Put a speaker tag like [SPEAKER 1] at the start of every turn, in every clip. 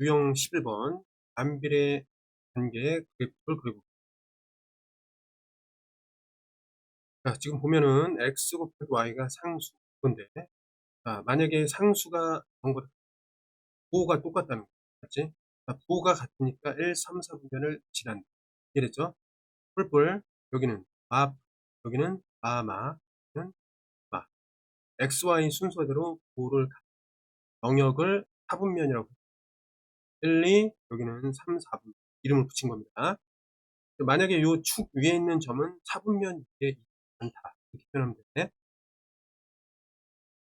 [SPEAKER 1] 유형 11번 반비례 관계의 그래프를 그려보겠습니다. 자, 지금 보면은 x 곱하기 y가 상수 건데, 만약에 상수가 전부 부호가 똑같다는 거 맞지? 부호가 같으니까 1, 3, 4분면을 지난다. 이랬죠? 뿔뿔 여기는 여기는 마, 여기는 마. x, y 순서대로 부호를 영역을 4분면이라고 1, 2, 여기는 3, 4분 이름을 붙인 겁니다. 만약에 요 축 위에 있는 점은 4분면 위에 있지 않다. 이렇게 표현하면 되네.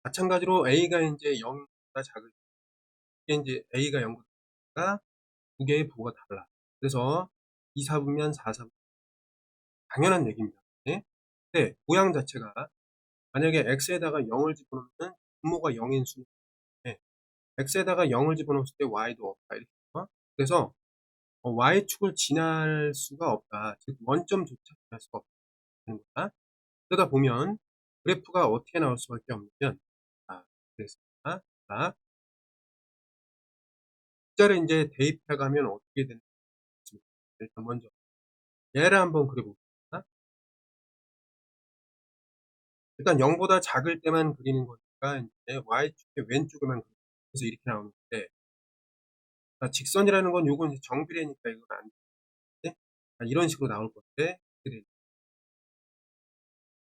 [SPEAKER 1] 마찬가지로 A가 이제 0보다 작을 때, 이제 A가 0보다 두 개의 부호가 달라. 그래서 2, 4분면, 4, 4분면. 당연한 얘기입니다. 네? 근데 모양 자체가 만약에 X에다가 0을 집어넣으면 분모가 0인 수는 X에다가 0을 집어넣었을 때 Y도 없다. 이렇게. 그래서 Y축을 지날 수가 없다. 즉, 원점조차 지날 수가 없다는 거다. 그러다 보면 그래프가 어떻게 나올 수밖에 없냐면, 그랬습니다. 자, 숫자를 이제 대입해가면 어떻게 되는지 일단 먼저 얘를 한번 그려보겠습니다. 일단 0보다 작을 때만 그리는 거니까 이제 y축의 왼쪽에만 그래서 이렇게 나오는데, 직선이라는 건 요건 이제 정비례니까 이건 안 돼. 이런 식으로 나올 건데,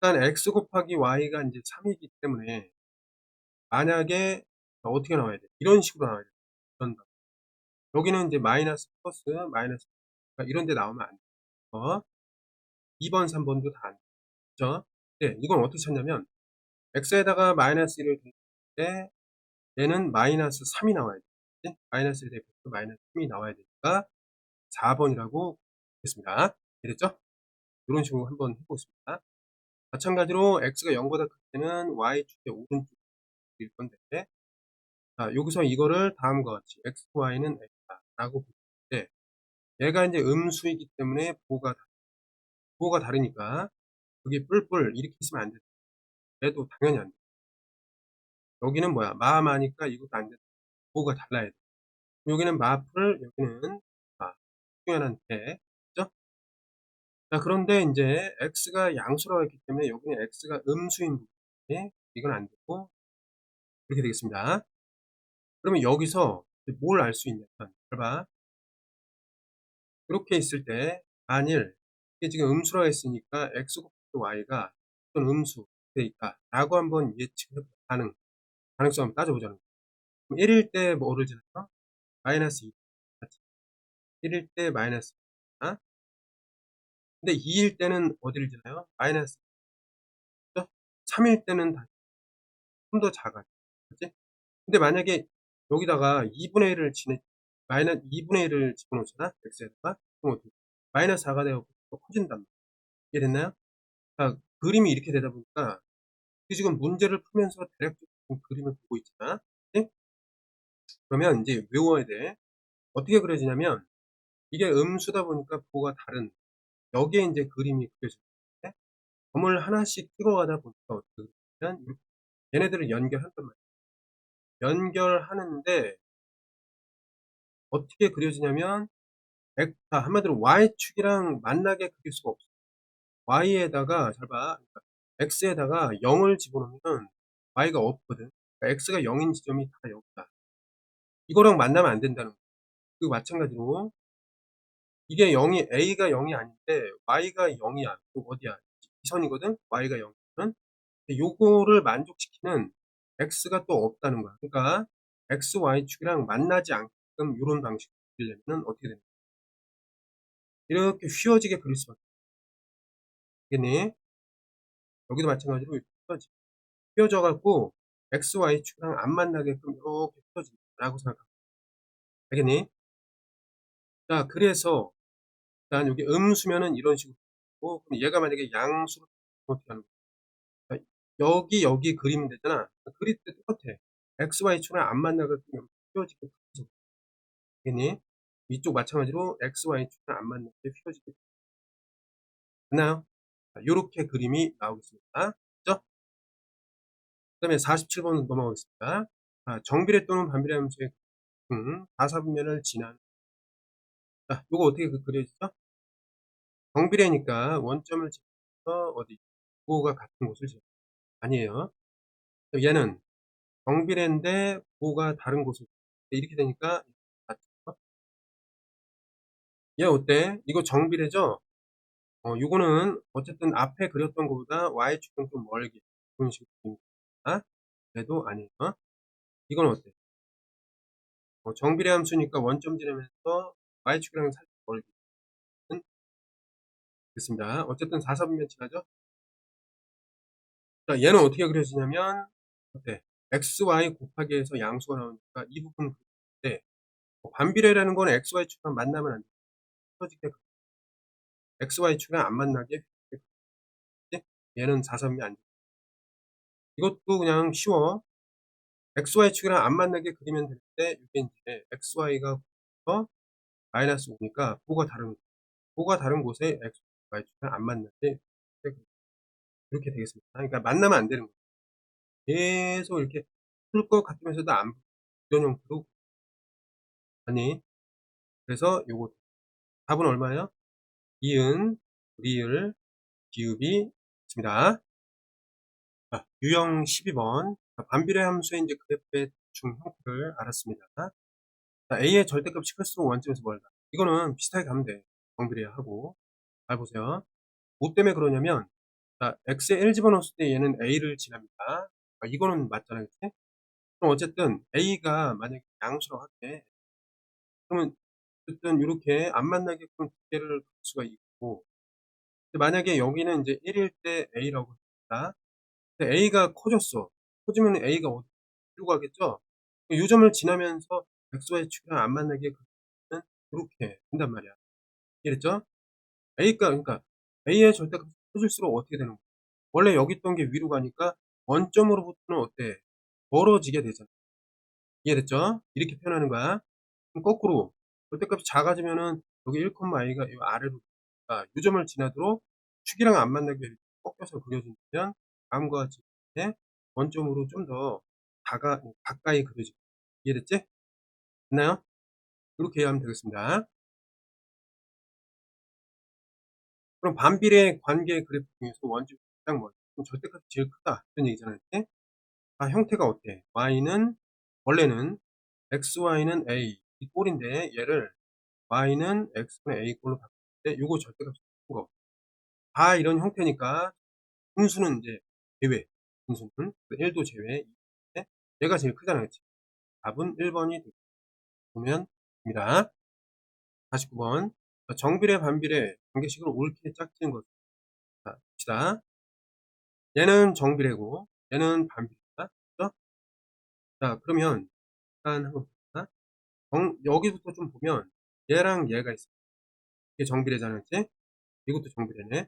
[SPEAKER 1] 일단 x 곱하기 y가 이제 3이기 때문에 만약에 어떻게 나와야 돼? 이런 식으로 나와야 돼. 여기는 이제 마이너스 플러스 마이너스 이런 데 나오면 안 돼. 2번 3번도 다 안 되죠. 네, 이건 어떻게 찾냐면 x에다가 마이너스 1을 대입할 때 얘는 마이너스 3이 나와야 돼. 마이너스 1 대입해서 마이너스 3이 나와야 되니까 4번이라고 했습니다. 이랬죠? 이런 식으로 한번 해보겠습니다. 마찬가지로 x가 0보다 클 때는 y축의 오른쪽일 건데, 여기서 이거를 다음과 같이 x, y는 x다 라고 보는데, 얘가 이제 음수이기 때문에 부호가 다르니까 여기 뿔뿔 이렇게 있으면 안 돼. 얘도 당연히 안 돼. 여기는 뭐야? 마니까 이것도 안 돼. 부호가 달라야 돼. 여기는 마풀, 여기는 중요한 배. 그죠? 자, 그런데 이제 x가 양수라고 했기 때문에 여기는 x가 음수인 부분이 이건 안 되고 이렇게 되겠습니다. 그러면 여기서 뭘 알 수 있냐면, 봐봐. 이렇게 있을 때 만일 이게 지금 음수라고 했으니까 x 곱하기 y가 어떤 음수 돼 있다 라고 한번 예측해 가능성 한번 따져보자는 거예요. 그럼 1일 때 뭐를 지나요? 마이너스 2. 1일 때 마이너스 2. 근데 2일 때는 어디를 지나요? 마이너스 2. 3일 때는 좀 더 작아요. 그치? 근데 만약에 여기다가 2분의 1을 마이너스 2분의 1을 집어넣잖아? x에다가. 그럼 어떻게? 마이너스 4가 되고 더 커진단 말이야. 이해됐나요? 자, 그림이 이렇게 되다 보니까 지금 문제를 풀면서 대략적인 그림을 보고 있잖아. 그치? 그러면 이제 외워야 돼. 어떻게 그려지냐면 이게 음수다 보니까 부호가 다른 여기에 이제 그림이 그려지는데, 점을 하나씩 찍어가다 보니까 어떻게 그러냐면 이렇게 얘네들을 연결한단 말이야. 연결하는데 어떻게 그려지냐면 한마디로 y축이랑 만나게 그릴 수가 없어. y에다가 잘 봐. 그러니까 x에다가 0을 집어넣으면 y가 없거든. 그러니까 x가 0인 지점이 다 여기다. 이거랑 만나면 안 된다는 거야. 그리고 마찬가지로 이게 0이 a가 0이 아닌데 y가 0이야. 그럼 어디야? 이 선이거든. y가 0이면 요거를 만족시키는 x가 또 없다는 거야. 그러니까 x, y축이랑 만나지 않게끔 이런 방식으로 그리려면 어떻게 되냐. 이렇게 휘어지게 그릴 수밖에 없겠니? 여기도 마찬가지로 휘어져 갖고 x, y축이랑 안 만나게끔 이렇게 휘어진다라고 생각하면 알겠니? 자, 그래서 일단 여기 음수면은 이런 식으로 되고, 그럼 얘가 만약에 양수로 어떻게 하는 거야? 여기 그리면 되잖아. 그릴 때 똑같아. x, y축이랑 안 만나게끔 휘어지게 알겠니? 이쪽 마찬가지로 x, y축이랑 안 맞는 게 휘어지게 됐나요? 이렇게 그림이 나오겠습니다. 그죠? 그 다음에 47번 넘어가겠습니다. 정비례 또는 반비례 함수의 다사분면을 지나는. 자, 요거 어떻게 그려지죠? 정비례니까 원점을 지나서 어디 부호가 같은 곳을 지나. 아니에요. 얘는 정비례인데 부호가 다른 곳을 이렇게 되니까 같죠? 얘 어때? 이거 정비례죠? 요거는 어쨌든 앞에 그렸던 것보다 y축은 좀 멀게 그런 식으로 보입니다. 그래도 아니에요. 이건 어때? 정비례 함수니까 원점 지나면서 y축이랑 살짝 멀게 됐습니다. 어쨌든 4사분면 칠하죠? 자, 얘는 어떻게 그려지냐면 어때? xy 곱하기해서 양수가 나오니까 이 부분 그릴 때 반비례라는 건 xy축이랑 만나면 안 돼. 터지게 xy축이랑 안 만나게 그리지? 얘는 4사분면 안 돼. 이것도 그냥 쉬워. xy축이랑 안 만나게 그리면 되는데 이게 이제 xy가 마이너스 5니까 부호가 다른 곳에 xy축이랑 안 만나게 이렇게 되겠습니다. 그러니까 만나면 안 되는 거예요. 계속 이렇게 풀 것 같으면서도 안 이런 형태로. 아니, 그래서 요거 답은 얼마예요? 이은, 리을, 기읍이 있습니다. 자, 유형 12번. 반비례 함수의 이제 그래프의 대충 형태를 알았습니다. 자, a의 절대값이 클수록 원점에서 멀다. 이거는 비슷하게 가면 돼. 정비례하고. 잘 보세요. 뭐 때문에 그러냐면, 자, x에 1 집어넣었을 때 얘는 a를 지납니다. 이거는 맞잖아요. 그치? 그럼 어쨌든 a가 만약에 양수라고 할게. 그러면 어쨌든 이렇게 안 만나게끔 두 개를 볼 수가 있고, 만약에 여기는 이제 1일 때 a라고 합니다. 근데 a가 커졌어. 커지면 a가 어디로 가겠죠? 이 점을 지나면서 xy 축이랑 안 만나게 그리면 이렇게 된단 말이야. 이해됐죠? a가 그러니까 a의 절대값이 커질수록 어떻게 되는 거야? 원래 여기 있던 게 위로 가니까 원점으로부터는 어때? 멀어지게 되잖아. 이해됐죠? 이렇게 표현하는 거야. 그럼 거꾸로 절대값이 작아지면은 여기 1,i가 이 아래로 가니까 이 점을 지나도록 축이랑 안 만나게 이렇게 꺾여서 그려진다면 다음과 같이 이렇게 원점으로 좀 더 가까이 그려지고. 이해됐지? 됐나요? 이렇게 이해하면 되겠습니다. 그럼 반비례 관계 그래프 중에서 원점이 가장 멀다. 그럼 절대값이 제일 크다. 이런 얘기잖아요. 이렇게. 형태가 어때? y는 원래는 xy는 a 이 꼴인데 얘를 y는 x분의 a 꼴로 바꿀 때 요거 절대값이 큰 거. 다 이런 형태니까 분수는 이제 제외. 분수는 1도 제외. 얘가 제일 크잖아요. 그치? 답은 1번이 보면 됩니다. 49번. 정비례 반비례 관계식으로 옳게 짝지은 것. 자, 봅시다. 얘는 정비례고 얘는 반비례다. 그죠? 자, 그러면 일단 한번 볼까? 여기부터 좀 보면 얘랑 얘가 있어. 이게 정비례잖아요. 그치? 이것도 정비례네.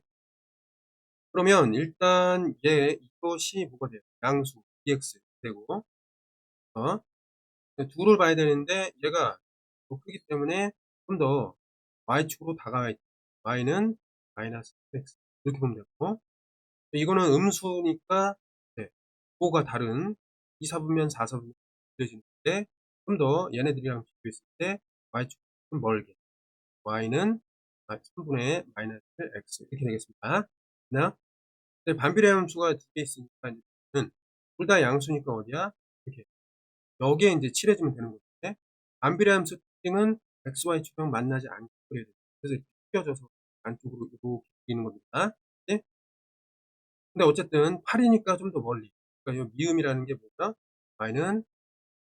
[SPEAKER 1] 그러면 일단 이것이 뭐가 돼요? 양수 dx 되고 둘을 봐야 되는데 얘가 더 크기 때문에 좀 더 y축으로 다가와 있다. y는 마이너스 x 이렇게 보면 되고 이거는 음수니까 네, 부호가 다른 2사분면 4사분면 그려지는데 좀 더 얘네들이랑 비교했을 때 y축 좀 멀게 y는 3분의 마이너스 x 이렇게 되겠습니다. 그냥 반비례 함수가 두 개 있으니까 둘 다 양수니까 어디야? 이렇게 여기에 이제 칠해주면 되는 건데 반비례 함수 특징은 xy 축이랑 만나지 않게 그려야 돼요. 그래서 이렇게 튀겨져서 안쪽으로 이렇게 그리는 겁니다. 네? 근데 어쨌든 8이니까 좀 더 멀리. 그러니까 이 미음이라는 게 뭐다? y는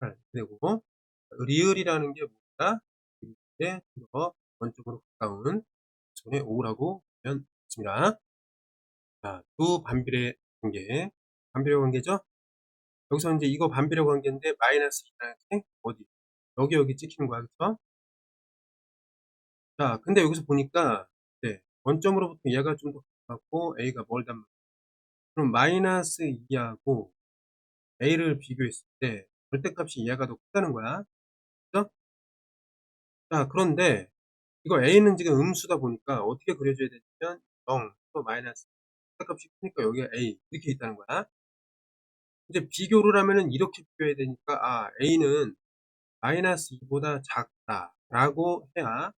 [SPEAKER 1] 8 되고 리을이라는 게 뭐다? 이게 더 원쪽으로 가까운 손의 5라고 보면 됩니다. 자, 두 반비례 관계. 반비례 관계죠? 여기서 이제 이거 반비례 관계인데 마이너스 2라는 어디? 여기 찍히는 거야. 그쵸? 자, 근데 여기서 보니까 네, 원점으로부터 얘가 좀 더 가깝고 A가 멀단 말이야. 그럼 마이너스 2하고 A를 비교했을 때 절대값이 얘가 더 크다는 거야. 그죠? 자, 그런데 이거 A는 지금 음수다 보니까 어떻게 그려줘야 되냐면 0, 또 마이너스 절대값이 크니까 여기가 A 이렇게 있다는 거야. 이제 비교를 하면은 이렇게 비교해야 되니까 A는 마이너스 2보다 작다라고 해야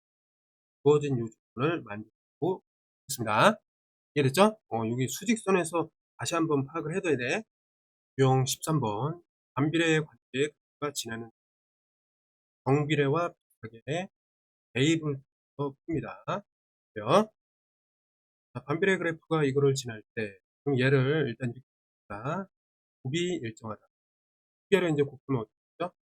[SPEAKER 1] 주어진 요조건을 만족하고 있습니다. 이해됐죠? 여기 수직선에서 다시 한번 파악을 해둬야 돼. 유형 13번. 반비례의 관계가 지나는 정비례와 비슷하게 대입을 해서 풉니다. 그래요. 자, 반비례 그래프가 이거를 지날 때, 그럼 얘를 일단 이렇게 봅시다. 곱이 일정하다. 두개를 이제 곱하면 어떻게 되죠?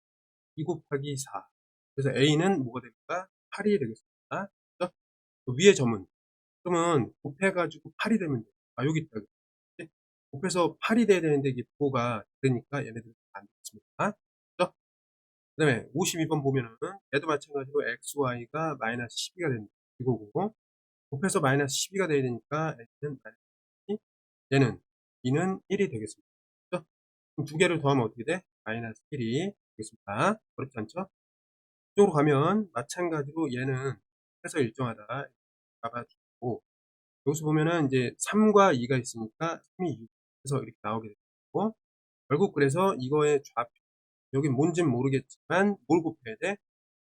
[SPEAKER 1] 2 곱하기 4. 그래서 A는 뭐가 됩니까? 8이 되겠습니다. 그죠? 그 위에 점은, 그러면 곱해가지고 8이 되면 돼요. 아, 여기 있다. 그치? 곱해서 8이 돼야 되는데 이게 부호가 되니까 얘네들은 안 되겠습니다. 그죠? 그 다음에 52번 보면은 얘도 마찬가지로 XY가 마이너스 12가 됩니다. 이거고 곱해서 마이너스 12가 돼야 되니까 X는 마이너스 12, 얘는 2는 1이 되겠습니다. 그죠? 그럼 두 개를 더하면 어떻게 돼? 마이너스 1이 되겠습니다. 어렵지 않죠? 이쪽으로 가면 마찬가지로 얘는 해서 일정하다 잡아주고 여기서 보면은 이제 3과 2가 있으니까 3이 6 해서 이렇게 나오게 되고 결국 그래서 이거의 좌표 여기 뭔진 모르겠지만 뭘 곱해야 돼?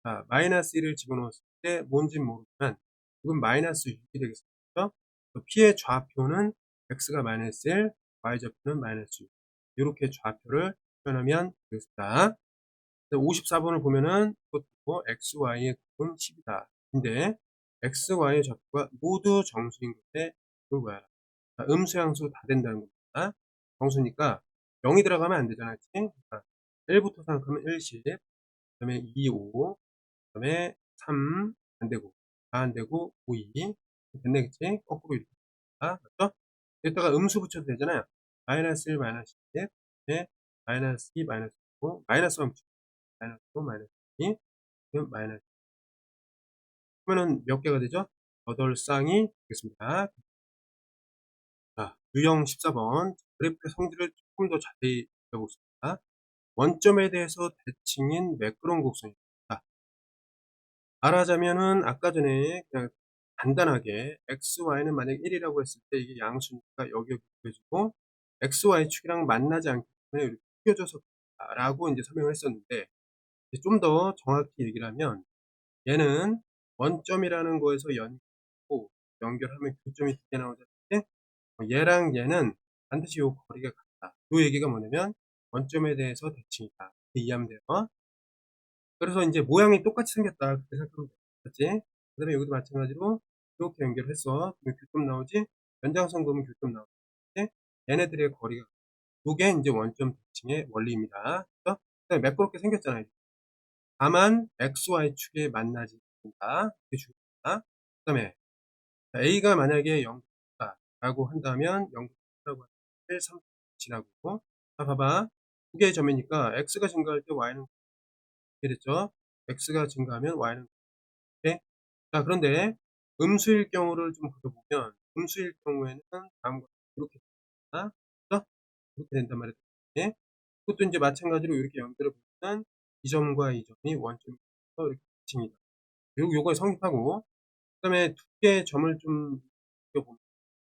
[SPEAKER 1] 자, 마이너스 1을 집어넣었을 때 뭔진 모르지만 이건 마이너스 6이 되겠습니다. P의 좌표는 X가 마이너스 1, Y좌표는 마이너스 6 이렇게 좌표를 표현하면 되겠습니다. 54번을 보면은 이것도 XY의 곱은 10이다. 근데 XY의 좌표가 모두 정수인 건데 그건 뭐야? 음수 양수 다 된다는 겁니다. 정수니까 0이 들어가면 안 되잖아. 그치? 그러니까 1부터 생각하면 1십, 그 다음에 2, 5, 그 다음에 3, 안 되고, 4 안 되고, 5, 2. 됐네, 그치? 거꾸로 이렇게. 맞죠? 여기다가 음수 붙여도 되잖아요. 마이너스 1, 마이너스 10, 네, 마이너스 2, 마이너스 5, 마이너스만 붙여. 마이너스 5, 마이너스 2, 그럼 마이너스. 그러면은 몇 개가 되죠? 8쌍이 되겠습니다. 자, 유형 14번. 그래프의 성질을 조금 더 자세히 살펴보겠습니다. 원점에 대해서 대칭인 매끄러운 곡선입니다. 말하자면은 아까 전에 그냥 간단하게 XY는 만약 1이라고 했을 때 이게 양수니까 여기에 곱해주고 XY축이랑 만나지 않기 때문에 이렇게 튀겨져서 라고 이제 설명을 했었는데 좀 더 정확히 얘기를 하면 얘는 원점이라는 거에서 연결하고 연결하면 교점이 두 개 나오잖아요. 얘랑 얘는 반드시 요 거리가 같다. 요 얘기가 뭐냐면 원점에 대해서 대칭이다. 이해하면 돼요. 그래서 이제 모양이 똑같이 생겼다. 그렇게 생각하면 돼. 맞지? 그 다음에 여기도 마찬가지로 이렇게 연결했어. 그러면 교점 나오지? 연장선 그으면 교점 나오지? 얘네들의 거리가 요게 이제 원점 대칭의 원리입니다. 그래서 매끄럽게 생겼잖아요. 다만 XY축에 만나지 않는다. 그게 중요합니다. 그 다음에 A가 만약에 0다 라고 한다면 0라고 1, 3 지나고 자 봐봐. 두 개의 점이니까 X가 증가할 때 Y는 이렇게 됐죠? X가 증가하면 Y는 이렇게. 자 그런데 음수일 경우를 좀 그려보면 음수일 경우에는 다음과 이렇게 됩니다. 그죠? 이렇게 된단 말이에요. 예? 그것도 이제 마찬가지로 이렇게 연결해 보면 이 점과 이 점이 원점에서 이렇게 붙입니다. 요거에 성립하고 그 다음에 두 개의 점을 좀 그려보면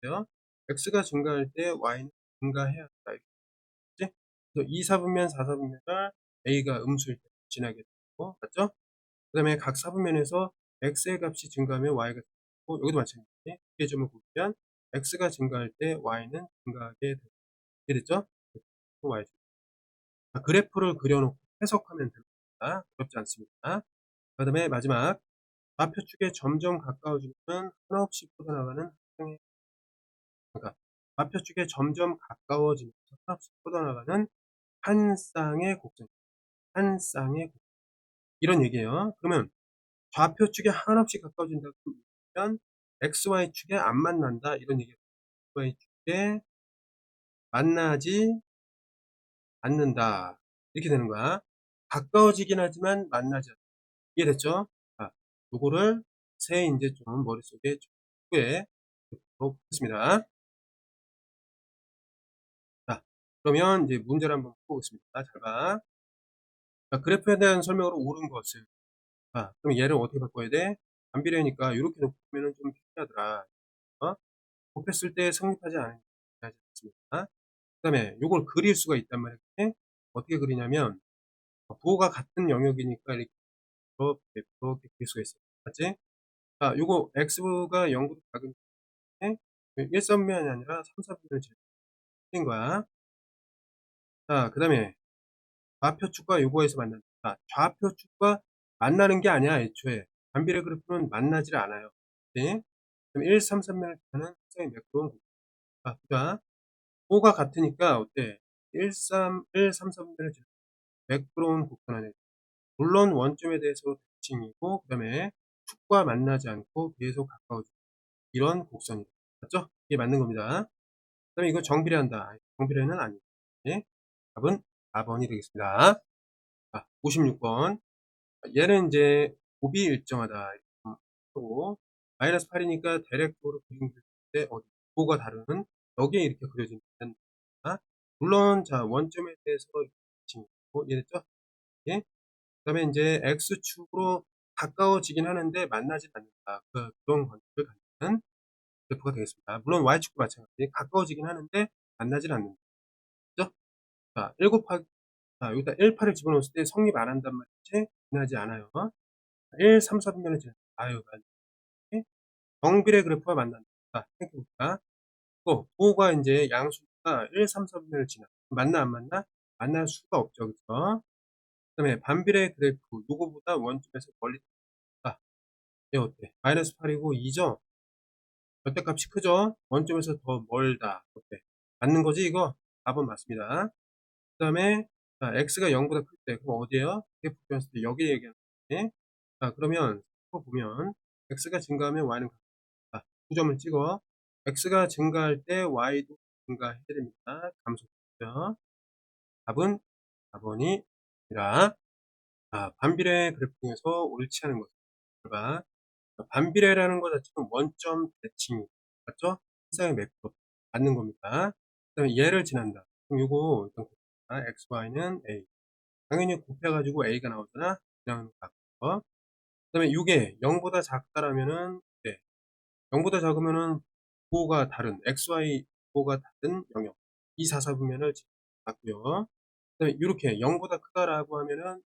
[SPEAKER 1] 돼요. X가 증가할 때 Y는 증가해야 한다. 이렇게. 그래서 2사분면 4사분면을 A가 음수일 때 지나게 되고 맞죠? 그 다음에 각 사분면에서 x의 값이 증가하면 y가 증가하고 여기도 마찬가지 두 개의 점을 보면 x가 증가할 때 y는 증가하게 되고 이해됐죠? y 그래프를 그려놓고 해석하면 됩니다. 어렵지 않습니다. 그 다음에 마지막 좌표축에 점점 가까워지면 한없이 뻗어나가는 학생의 그러니까 좌표축에 점점 가까워지면서 한없이 뻗어나가는 한 쌍의 곡선 한 쌍의 곡선 이런 얘기예요. 그러면 좌표축에 한없이 가까워진다고 하면 XY축에 안 만난다 이런 얘기예요. XY축에 만나지 않는다 이렇게 되는 거야. 가까워지긴 하지만 만나지 않는다. 이해됐죠? 자, 요거를 새 이제 좀 머릿속에 후에 보겠습니다. 자, 그러면 이제 문제를 한번 풀어보겠습니다. 잘 봐. 자, 그래프에 대한 설명으로 옳은 것을. 자, 그럼 얘를 어떻게 바꿔야 돼? 반비례니까 이렇게 놓으면 좀 특이하더라. 어? 곱했을 때 성립하지 않습니다. 그 다음에 요걸 그릴 수가 있단 말이에요. 어떻게 그리냐면 부호가 같은 영역이니까 이렇게 그렇게 그릴 수가 있어요. 맞지? 자, 요거 x가 0보다 작은 게 1선면이 아니라 3사분면을 틀린 거야. 자, 그 다음에 좌표축과 요거에서 만난다. 자, 좌표축과 만나는 게 아니야, 애초에. 반비례 그래프는 만나질 않아요. 그치? 그럼 1, 3, 3면을 뜻하는 굉장히 매끄러운 곱. 자, 보자. 호가 같으니까 어때? 1, 3, 1, 3, 3면을 매끄러운 곡선하네. 물론 원점에 대해서 대칭이고, 그 다음에 축과 만나지 않고 계속 가까워지고 이런 곡선이다. 맞죠? 이게 맞는 겁니다. 그 다음에 이거 정비례한다. 정비례는 아니고. 네? 답은 4번이 되겠습니다. 자, 56번. 얘는 이제 곱이 일정하다. 이렇게 하고, 마이너스 8이니까 대략적으로 그림 그릴 때 어디 곱가 다른 여기에 이렇게 그려지는 겁니다. 물론 자 원점에 대해서 이해했고 이해됐죠? 예? 그 다음에 이제 x축으로 가까워지긴 하는데 만나지 않는다. 그런 관계를 갖는 그래프가 되겠습니다. 물론 y축도 마찬가지 가까워지긴 하는데 만나질 않는다. 그죠? 자, 1 곱하기 자, 여기다 1, 8을 집어넣었을 때 성립 안 한단 말이지? 지나지 않아요. 1, 3, 4분면은 지나. 아유, 정비례 그래프와 만난다. 자, 생각해볼까? 또, 부호가 이제 양수가 1, 3, 4분면을 지나. 맞나, 안 맞나? 만날 수가 없죠. 그쵸? 그 다음에 반비례 그래프, 요거보다 원점에서 멀리 있다. 얘 어때? 마이너스 8이고 2죠? 절대값이 크죠? 원점에서 더 멀다. 어때? 맞는 거지, 이거? 4번 맞습니다. 그 다음에, 자, x가 0보다 클 때, 그럼 어디에요? 그래프 그렸을 때 여기 얘기하는 거네. 자, 그러면, 이거 보면, x가 증가하면 y는 같다. 9점을 찍어. x가 증가할 때 y도 증가해야 됩니다. 감소되죠. 답은 4번이 아니라, 반비례 그래프 중에서 옳지 않은 것을 봐. 반비례라는 것 자체는 원점 대칭, 맞죠? 세상의 매끄럽 맞는 겁니다. 그 다음에 얘를 지난다. 그럼 요거 일단 곱해봐. x, y는 a. 당연히 곱해가지고 a가 나오잖아. 그냥 바꿔. 그 다음에 이게 0보다 작다라면은, 네. 0보다 작으면은 부호가 다른, xy 부호가 다른 영역. 이 사사분면을 맞고요. 그 다음에 이렇게 0보다 크다라고 하면은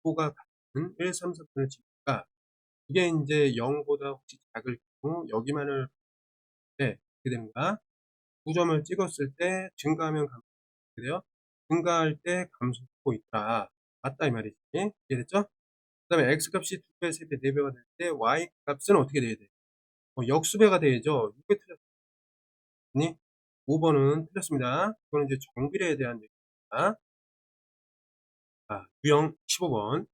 [SPEAKER 1] 부호가 같은 1, 3, 4분을 지니까 이게 이제 0보다 혹시 작을 경우 여기만을 때 어떻게 되는 거야? 9점을 찍었을 때 증가하면 감소하게 돼요. 증가할 때 감소하고 있다. 맞다 이 말이지. 이해됐죠? 그 다음에 x값이 2배, 3배, 4배가 될 때 y값은 어떻게 돼야 돼? 역수배가 돼야죠. 6배 틀렸니? 5번은 틀렸습니다. 이거는 이제 정비례에 대한 얘기입니다. 유형 15번.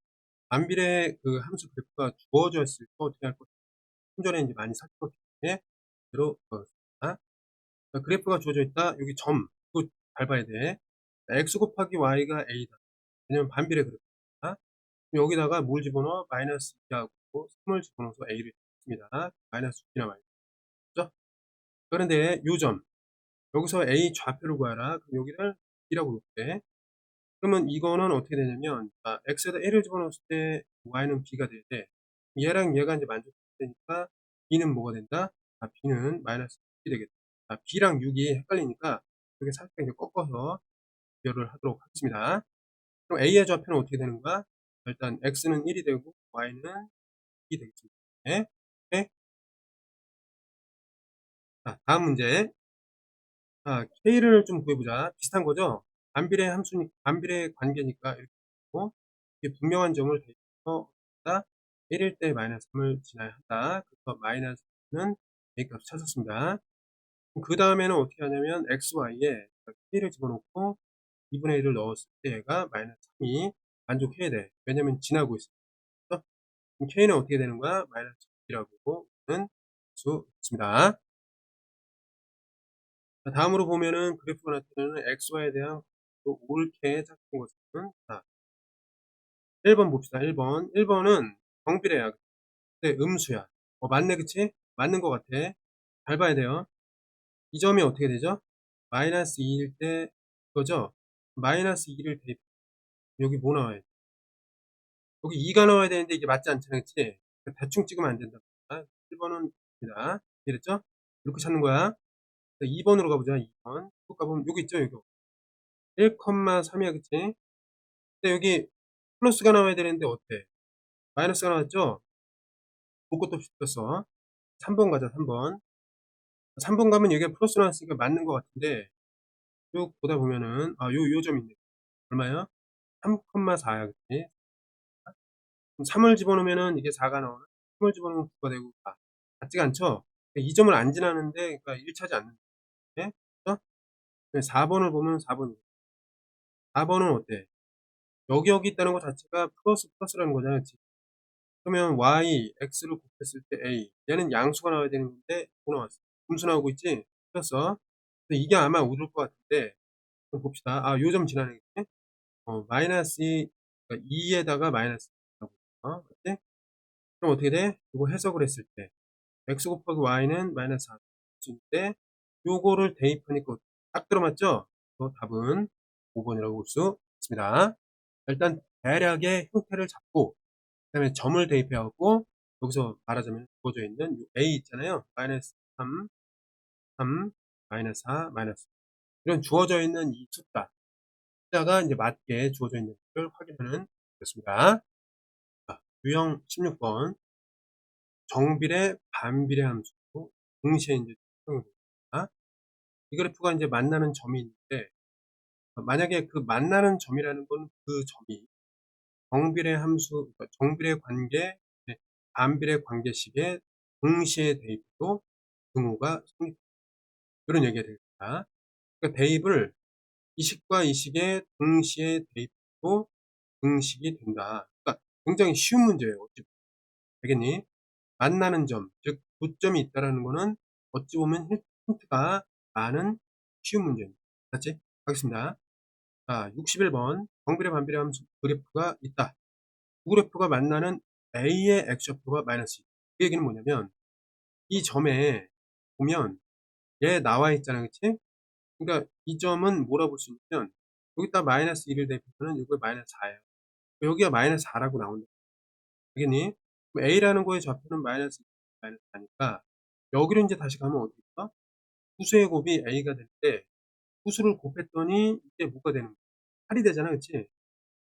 [SPEAKER 1] 반비례 그 함수 그래프가 주어져 있을 때 어떻게 할 것인가? 좀 전에 이제 많이 살펴봤기 때문에 그대로 넣었습니다. 그래프가 주어져 있다. 여기 점. 이거 밟아야 돼. x 곱하기 y가 a다. 왜냐면 반비례 그래프입니다. 여기다가 뭘 집어넣어? 마이너스 2하고 3을 집어넣어서 a를 했습니다. 마이너스 2나 마이너스. 그죠? 그런데 요 점. 여기서 a 좌표를 구하라. 그럼 여기를 b라고 놓게. 그러면 이거는 어떻게 되냐면, x에다 1을 집어넣었을 때 y는 b가 돼야 돼. 얘랑 얘가 이제 만족되니까 b는 뭐가 된다? b는 마이너스 6이 되겠다. b랑 6이 헷갈리니까 이렇게 살짝 이제 꺾어서 비교를 하도록 하겠습니다. 그럼 a의 좌표는 어떻게 되는 거야? 일단 x는 1이 되고 y는 2이 되겠습니다. 네. 오케이? 자, 다음 문제. k를 좀 구해보자. 비슷한 거죠? 반비례 관계니까 이렇게 하고, 이게 분명한 점을 대입해서 1일 때 마이너스 3을 지나야 한다. 그래서 마이너스는 a값 찾았습니다. 그 다음에는 어떻게 하냐면 xy에 k를 집어넣고 2분의 1을 넣었을 때 얘가 마이너스 3이 만족해야 돼. 왜냐면 지나고 있어. 그럼 k는 어떻게 되는 거야? 마이너스 2라고는 수 있습니다. 다음으로 보면은 그래프가 나타내는 xy에 대한 옳게 작은 것은 1번 봅시다. 1번. 1번은 정비례야. 근데 음수야. 맞네, 그치? 맞는 것 같아. 잘 봐야 돼요. 이 점이 어떻게 되죠? 마이너스 2일 때, 그거죠? 마이너스 2를 대입, 여기 뭐 나와야 돼? 여기 2가 나와야 되는데 이게 맞지 않잖아, 그치? 대충 찍으면 안 된다. 1번은, 입니다. 이랬죠? 이렇게 찾는 거야. 2번으로 가보자, 2번. 또 가보면, 여기 있죠, 여기. 1,3이야, 그치? 근데 여기 플러스가 나와야 되는데 어때? 마이너스가 나왔죠? 볼 것도 없이 틀렸어. 3번 가자, 3번. 3번 가면 여기가 플러스 나왔으니까 맞는 것 같은데, 쭉 보다 보면은, 요 점 있네. 얼마야? 3,4야, 그치? 그럼 3을 집어넣으면은 이게 4가 나오나? 3을 집어넣으면 9가 되고, 같지가 않죠? 이 점을 안 지나는데, 그러니까 1차지 않는데. 그래서 4번을 보면 4번. 4번은 어때? 여기 있다는 것 자체가 플러스라는 거잖아, 그치? 그러면 y, x를 곱했을 때 a. 얘는 양수가 나와야 되는 건데, 뭐 나왔어? 분수 나오고 있지? 틀렸어. 근데 이게 아마 오를 것 같은데, 한번 봅시다. 요 점 지나네. 마이너스 2, 그러니까 2에다가 마이너스 2라고. 맞지? 그럼 어떻게 돼? 이거 해석을 했을 때, x 곱하기 y는 마이너스 4인데, 요거를 대입하니까 딱 들어맞죠? 답은 5번이라고 볼 수 있습니다. 일단 대략의 형태를 잡고, 그 다음에 점을 대입해갖고, 여기서 말하자면 주어져 있는 a 있잖아요. 마이너스 3, 3, 마이너스 4, 마이너스. 이런 주어져 있는 이 숫자가 이제 맞게 주어져 있는 것을 확인하는 것입니다. 유형 16번. 정비례, 반비례 함수로 동시에 이제 측정을 합니다. 이 그래프가 이제 만나는 점이 있는데, 만약에 그 만나는 점이라는 건 그 점이 정비례 함수, 그러니까 정비례 관계, 네, 반비례 관계식에 동시에 대입도 등호가 성립. 이런 얘기가 됩니다. 그러니까 대입을 이 식과 이 식에 동시에 대입도 등식이 된다. 그러니까 굉장히 쉬운 문제예요. 어찌 보면. 알겠니? 만나는 점, 즉 교점이 있다라는 거는 어찌 보면 힌트가 많은 쉬운 문제입니다. 맞지? 가겠습니다. 자, 61번. 정비례 반비례 함수 그래프가 있다. 두 그래프가 만나는 A의 x좌표가 마이너스 2. 그 얘기는 뭐냐면 이 점에 보면 얘 나와 있잖아. 그치? 그러니까 이 점은 뭐라 볼 수 있냐면 여기다 마이너스 1을 대입하면 여기 마이너스 4예요. 여기가 마이너스 4라고 나온다. 알겠니? 그럼 A라는 거의 좌표는 마이너스 2, 마이너스 4니까 여기로 이제 다시 가면 어떻게 될까? 후수의 곱이 A가 될 때 후수를 곱했더니 이게 뭐가 되는 거야? 8이 되잖아. 그치?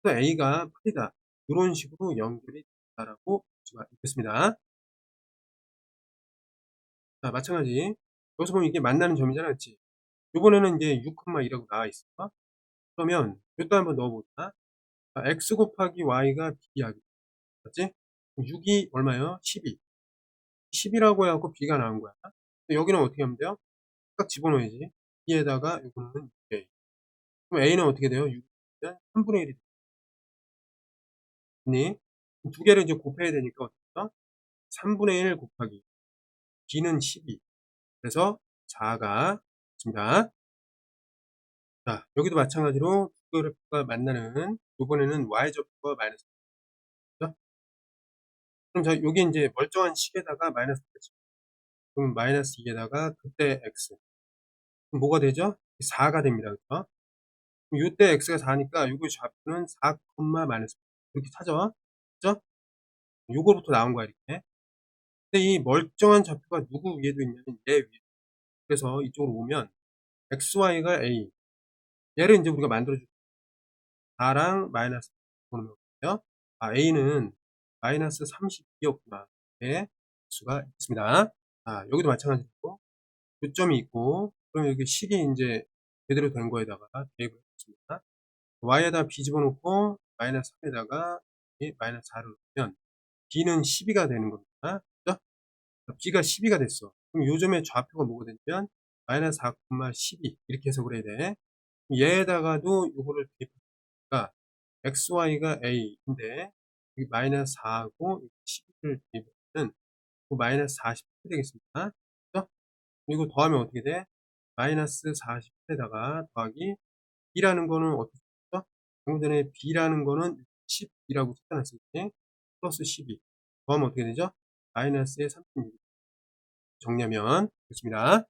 [SPEAKER 1] 그래서 A가 8이다. 이런 식으로 연결이 된다라고 볼 수가 있겠습니다. 자, 마찬가지. 여기서 보면 이게 만나는 점이잖아. 그치? 이번에는 이제 6,2라고 나와 있어. 그러면 이것도 한번 넣어보자. x 곱하기 y가 b야. 맞지? 6이 얼마예요? 12. 10이라고 해갖고 b가 나온 거야. 여기는 어떻게 하면 돼요? 딱 집어넣어야지. b에다가 이거는 a. 그럼 a는 어떻게 돼요? 6이면 3분의 1이 되니? 두 개를 이제 곱해야 되니까 어떻게 돼요? 3분의 1 곱하기 b는 12. 그래서 4가 있습니다. 자, 여기도 마찬가지로 두 그래프가 만나는 이번에는 y좌표가 마이너스. 그죠? 그럼 자, 여기 이제 멀쩡한 식에다가 마이너스 되죠. 그럼 마이너스 2에다가 그때 x. 그럼 뭐가 되죠? 4가 됩니다. 그죠? 그럼 이때 x가 4니까 요거 좌표는 4, 마이너스. 이렇게 찾아. 그죠? 요거부터 나온 거야, 이렇게. 근데 이 멀쩡한 좌표가 누구 위에도 있냐면 얘 위에. 그래서 이쪽으로 오면 xy가 a. 얘를 이제 우리가 만들어줄 4랑 마이너스 보는 거예요. a는 마이너스 32였구나. 이렇게 수가 있습니다. 여기도 마찬가지고 교점이 있고, 그럼 여기 식이 이제 제대로 된 거에다가 대입을 했습니다. y에다 b 집어넣고 마이너스 3에다가 마이너스 4를 넣으면 b는 12가 되는 겁니다. 그죠? b가 12가 됐어. 그럼 요점의 좌표가 뭐가 되냐면 마이너스 4, 12 이렇게 해석을 해야 돼. 얘에다가도 요거를 대입하니까 xy가 a인데 여기 마이너스 4하고 12를 대입하면 마이너스 48이 되겠습니다. 그죠? 이거 더하면 어떻게 돼? 마이너스 48에다가 더하기 b라는 거는 어떻게 썼죠? 방금 전에 b라는 거는 10이라고 찾아놨을 때 플러스 12 더하면 어떻게 되죠? 마이너스의 36 정리하면 됐습니다.